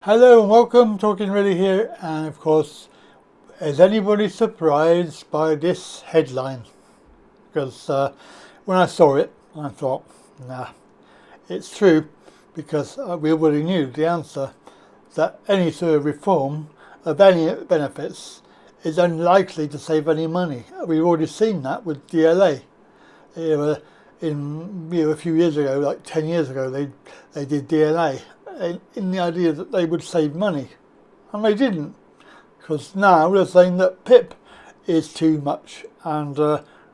Hello and welcome, Talkin really here, and of course, is anybody surprised by this headline? Because when I saw it, I thought, nah, it's true, because we already knew the answer, that any sort of reform of any benefits is unlikely to save any money. We've already seen that with DLA. A few years ago, like 10 years ago, they did DLA in the idea that they would save money, and they didn't, because now they're saying that PIP is too much and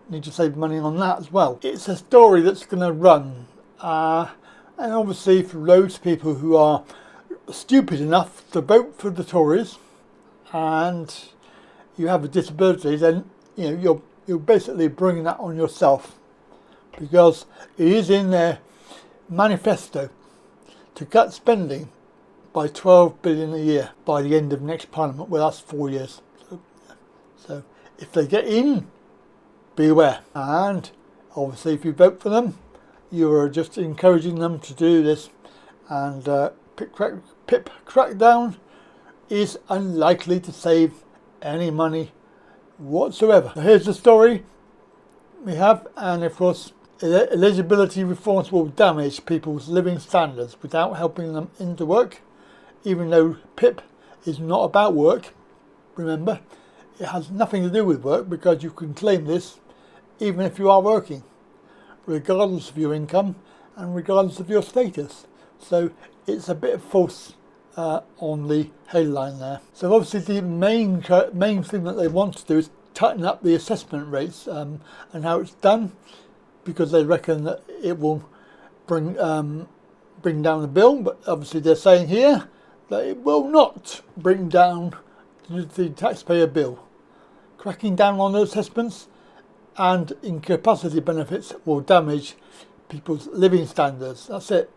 need to save money on that as well. It's a story that's going to run, and obviously for those people who are stupid enough to vote for the Tories and you have a disability, then you're basically bringing that on yourself, because it is in their manifesto to cut spending by 12 billion a year by the end of next Parliament. Well, that's 4 years. So if they get in, beware. And obviously if you vote for them, you are just encouraging them to do this. And PIP crackdown is unlikely to save any money whatsoever. So here's the story we have, and of course, eligibility reforms will damage people's living standards without helping them into work, even though PIP is not about work. Remember, it has nothing to do with work, because you can claim this even if you are working, regardless of your income and regardless of your status. So it's a bit false on the headline there. So obviously the main thing that they want to do is tighten up the assessment rates, and how it's done, because they reckon that it will bring down the bill. But obviously they're saying here that it will not bring down the taxpayer bill. Cracking down on the assessments and incapacity benefits will damage people's living standards. That's it.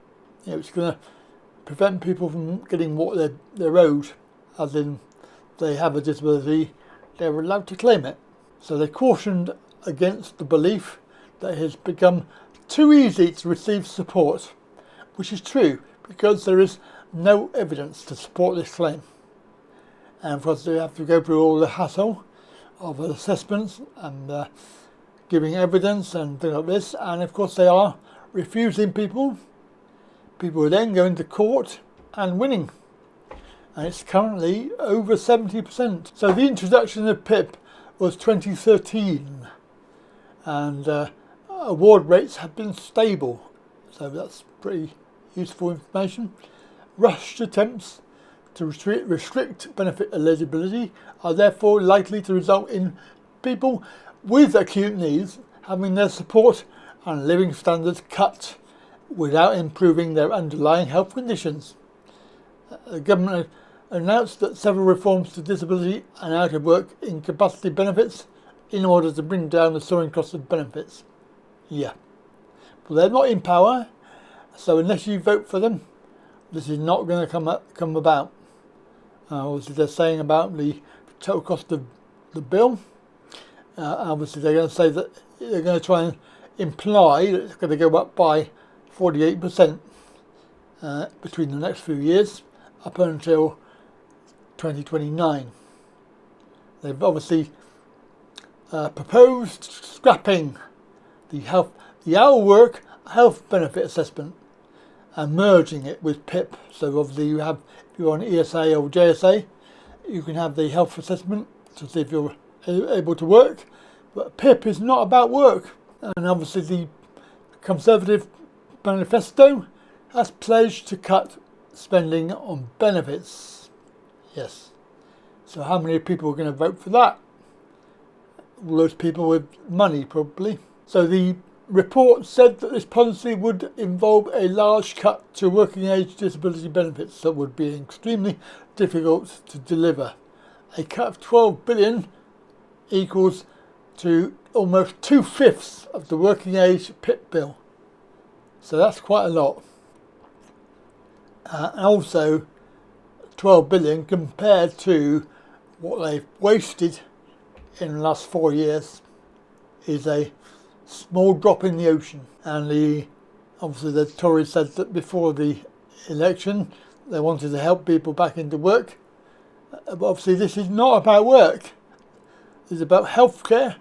It's going to prevent people from getting what they're owed, as in they have a disability, they're allowed to claim it. So they cautioned against the belief that it has become too easy to receive support, which is true, because there is no evidence to support this claim. And of course they have to go through all the hassle of assessments and giving evidence and things like this, and of course they are refusing people. People are then going to court and winning, and it's currently over 70%. So the introduction of PIP was 2013, and award rates have been stable, so that's pretty useful information. Rushed attempts to restrict benefit eligibility are therefore likely to result in people with acute needs having their support and living standards cut without improving their underlying health conditions. The government announced that several reforms to disability and out of work incapacity benefits in order to bring down the soaring cost of benefits. Yeah. Well, they're not in power, so unless you vote for them, this is not going to come about. Obviously they're saying about the total cost of the bill. Obviously they're going to say that they're going to try and imply that it's going to go up by 48% between the next few years, up until 2029. They've obviously proposed scrapping the hour work health benefit assessment and merging it with PIP. So obviously if you're on ESA or JSA, you can have the health assessment to see if you're able to work, but PIP is not about work. And obviously the Conservative manifesto has pledged to cut spending on benefits. Yes. So how many people are going to vote for that? All those people with money, probably. So the report said that this policy would involve a large cut to working age disability benefits that would be extremely difficult to deliver. A cut of 12 billion equals to almost 2/5 of the working age PIP bill. So that's quite a lot. And also 12 billion compared to what they've wasted in the last 4 years is a small drop in the ocean. And obviously the Tories said that before the election They wanted to help people back into work. But obviously this is not about work. It's about healthcare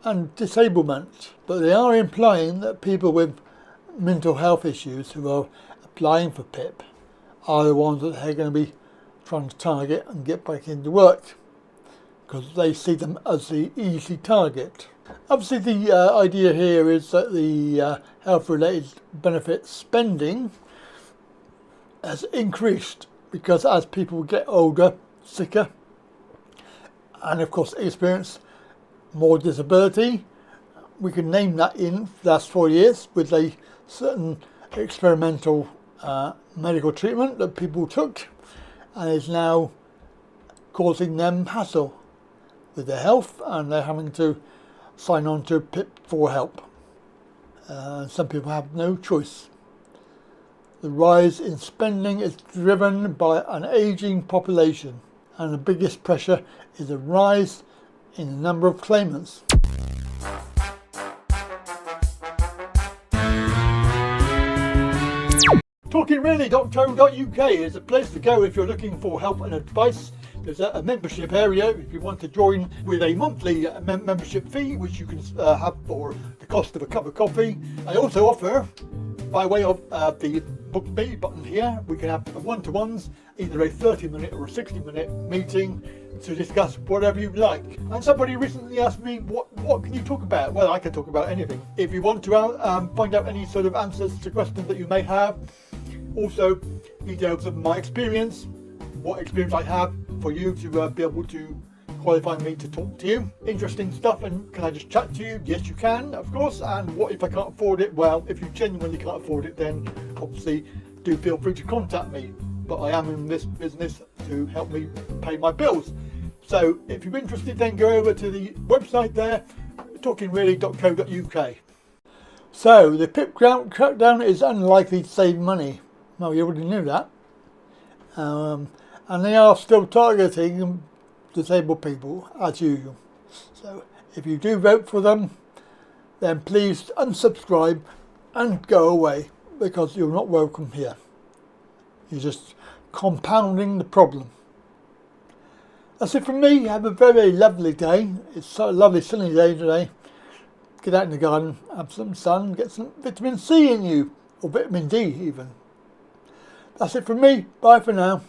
and disablement. But they are implying that people with mental health issues who are applying for PIP are the ones that they're going to be trying to target and get back into work, because they see them as the easy target. Obviously the idea here is that the health-related benefit spending has increased because as people get older, sicker, and of course experience more disability, we can name that in the last 4 years with a certain experimental medical treatment that people took, and is now causing them hassle with their health, and they're having to sign on to PIP for help. Some people have no choice. The rise in spending is driven by an ageing population, and the biggest pressure is a rise in the number of claimants. Talkinreally.co.uk is a place to go if you're looking for help and advice. There's a membership area if you want to join with a monthly membership fee, which you can have for the cost of a cup of coffee. I also offer, by way of the book me button here, we can have one-to-ones, either a 30-minute or a 60-minute meeting to discuss whatever you like. And somebody recently asked me, what can you talk about? Well, I can talk about anything. If you want to find out any sort of answers to questions that you may have, also details of my experience, what experience I have for you to be able to qualify me to talk to you. Interesting stuff. And can I just chat to you? Yes, you can, of course. And what if I can't afford it? Well, if you genuinely can't afford it, then obviously do feel free to contact me. But I am in this business to help me pay my bills. So if you're interested, then go over to the website there, talkinreally.co.uk. So the PIP crackdown is unlikely to save money. Well, you already knew that. And they are still targeting disabled people as usual. So if you do vote for them, then please unsubscribe and go away, because you're not welcome here. You're just compounding the problem. That's it from me. Have a very lovely day. It's a lovely sunny day today. Get out in the garden, have some sun, get some vitamin C in you, or vitamin D even. That's it from me. Bye for now.